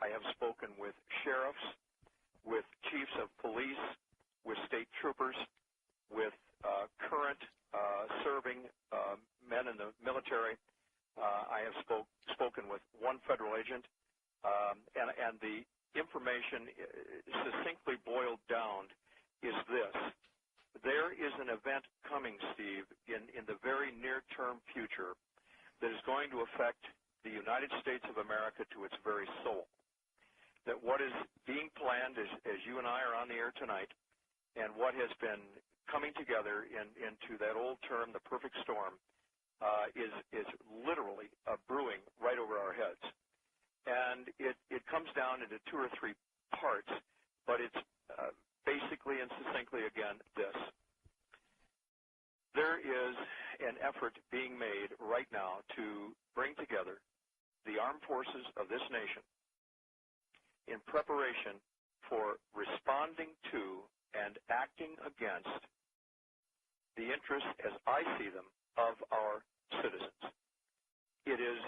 I have spoken with sheriffs, with chiefs of police, with state troopers, with current serving men in the military. I have spoken with one federal agent, and the information succinctly boiled down is this. There is an event coming, Steve, in the very near-term future that is going to affect the United States of America to its very soul. That what is being planned, as you and I are on the air tonight, and what has been coming together into that old term, the perfect storm, is literally brewing right over our heads. And it comes down into two or three parts, but it's basically and succinctly, again, this. There is an effort being made right now to bring together the armed forces of this nation in preparation for responding to and acting against the interests, as I see them, of our citizens. It is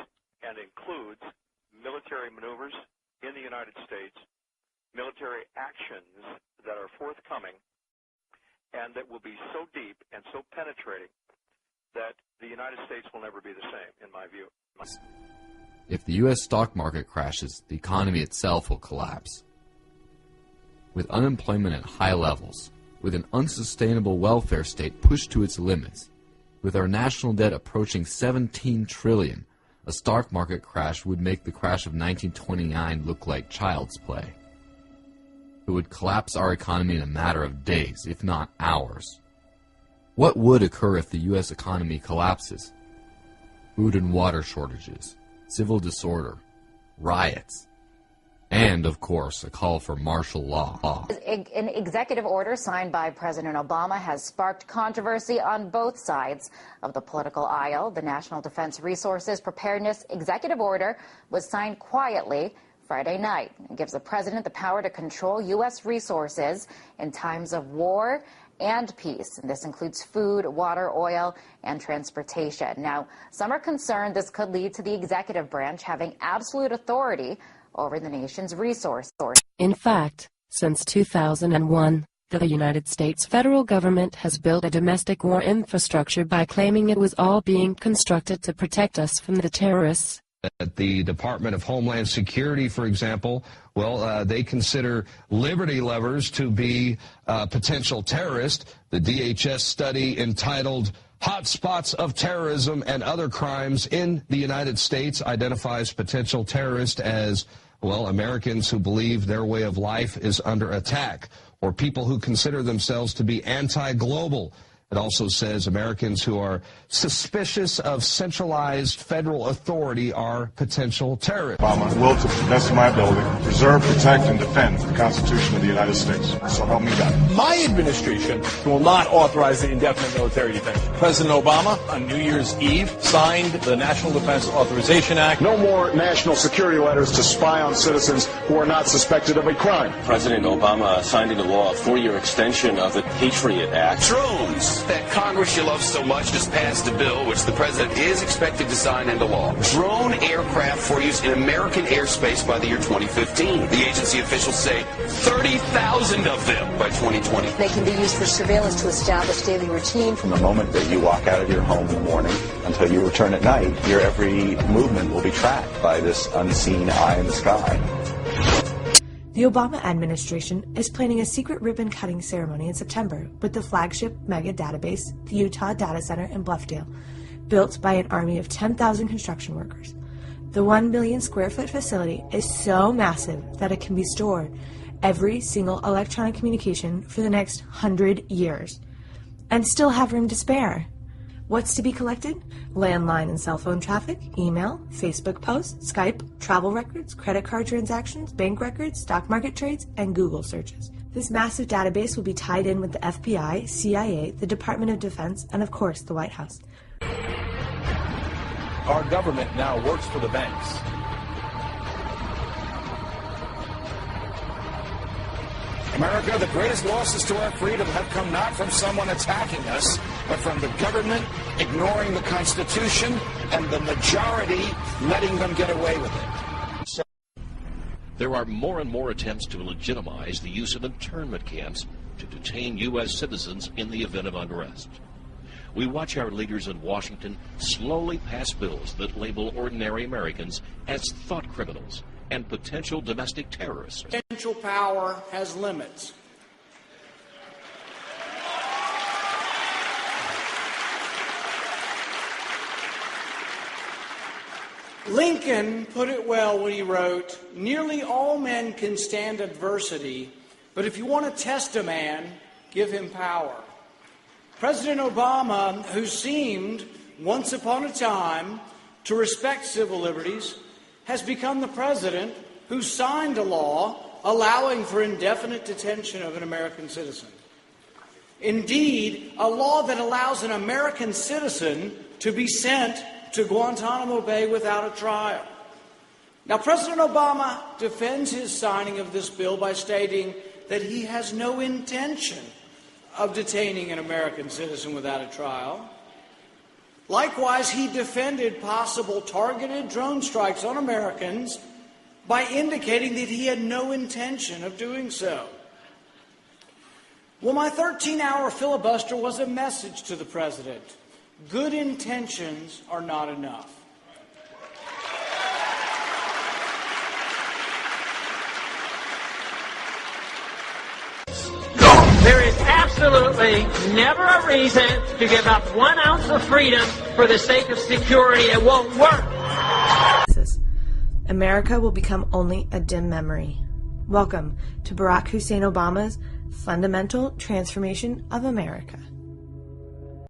and includes military maneuvers in the United States, military actions that are forthcoming and that will be so deep and so penetrating that the United States will never be the same, in my view. If the U.S. stock market crashes, the economy itself will collapse. With unemployment at high levels, with an unsustainable welfare state pushed to its limits, with our national debt approaching $17 trillion, a stock market crash would make the crash of 1929 look like child's play. It would collapse our economy in a matter of days, if not hours. What would occur if the U.S. economy collapses? Food and water shortages, civil disorder, riots, and, of course, a call for martial law. An executive order signed by President Obama has sparked controversy on both sides of the political aisle. The National Defense Resources Preparedness Executive Order was signed quietly Friday night. It gives the president the power to control U.S. resources in times of war and peace. And this includes food, water, oil, and transportation. Now, some are concerned this could lead to the executive branch having absolute authority over the nation's resources. In fact, since 2001, the United States federal government has built a domestic war infrastructure by claiming it was all being constructed to protect us from the terrorists. At the Department of Homeland Security, for example, well, they consider Liberty Lovers to be potential terrorists. The DHS study entitled Hotspots of Terrorism and Other Crimes in the United States identifies potential terrorists as, well, Americans who believe their way of life is under attack, or people who consider themselves to be anti-global. It also says Americans who are suspicious of centralized federal authority are potential terrorists. Obama will, to the best of my ability, preserve, protect, and defend the Constitution of the United States. So help me God. My administration will not authorize the indefinite military detention. President Obama, on New Year's Eve, signed the National Defense Authorization Act. No more national security letters to spy on citizens who are not suspected of a crime. President Obama signed into law a 4-year extension of the Patriot Act. Drones that Congress you love so much just passed a bill which the president is expected to sign into law. Drone aircraft for use in American airspace by the year 2015. The agency officials say 30,000 of them by 2020. They can be used for surveillance to establish daily routine. From the moment that you walk out of your home in the morning until you return at night, your every movement will be tracked by this unseen eye in the sky. The Obama administration is planning a secret ribbon-cutting ceremony in September with the flagship mega database, the Utah Data Center in Bluffdale, built by an army of 10,000 construction workers. The 1 million square foot facility is so massive that it can be stored every single electronic communication for the next 100 years and still have room to spare. What's to be collected? Landline and cell phone traffic, email, Facebook posts, Skype, travel records, credit card transactions, bank records, stock market trades, and Google searches. This massive database will be tied in with the FBI, CIA, the Department of Defense, and of course, the White House. Our government now works for the banks. America, the greatest losses to our freedom have come not from someone attacking us, but from the government ignoring the Constitution and the majority letting them get away with it. there are more and more attempts to legitimize the use of internment camps to detain U.S. citizens in the event of unrest. We watch our leaders in Washington slowly pass bills that label ordinary Americans as thought criminals and potential domestic terrorists. Potential power has limits. Lincoln put it well when he wrote, "Nearly all men can stand adversity, but if you want to test a man, give him power." President Obama, who seemed, once upon a time, to respect civil liberties, has become the president who signed a law allowing for indefinite detention of an American citizen. Indeed, a law that allows an American citizen to be sent to Guantanamo Bay without a trial. Now, President Obama defends his signing of this bill by stating that he has no intention of detaining an American citizen without a trial. Likewise, he defended possible targeted drone strikes on Americans by indicating that he had no intention of doing so. Well, my 13-hour filibuster was a message to the president. Good intentions are not enough. There is absolutely never a reason to give up 1 ounce of freedom for the sake of security. It won't work. America will become only a dim memory. Welcome to Barack Hussein Obama's Fundamental Transformation of America.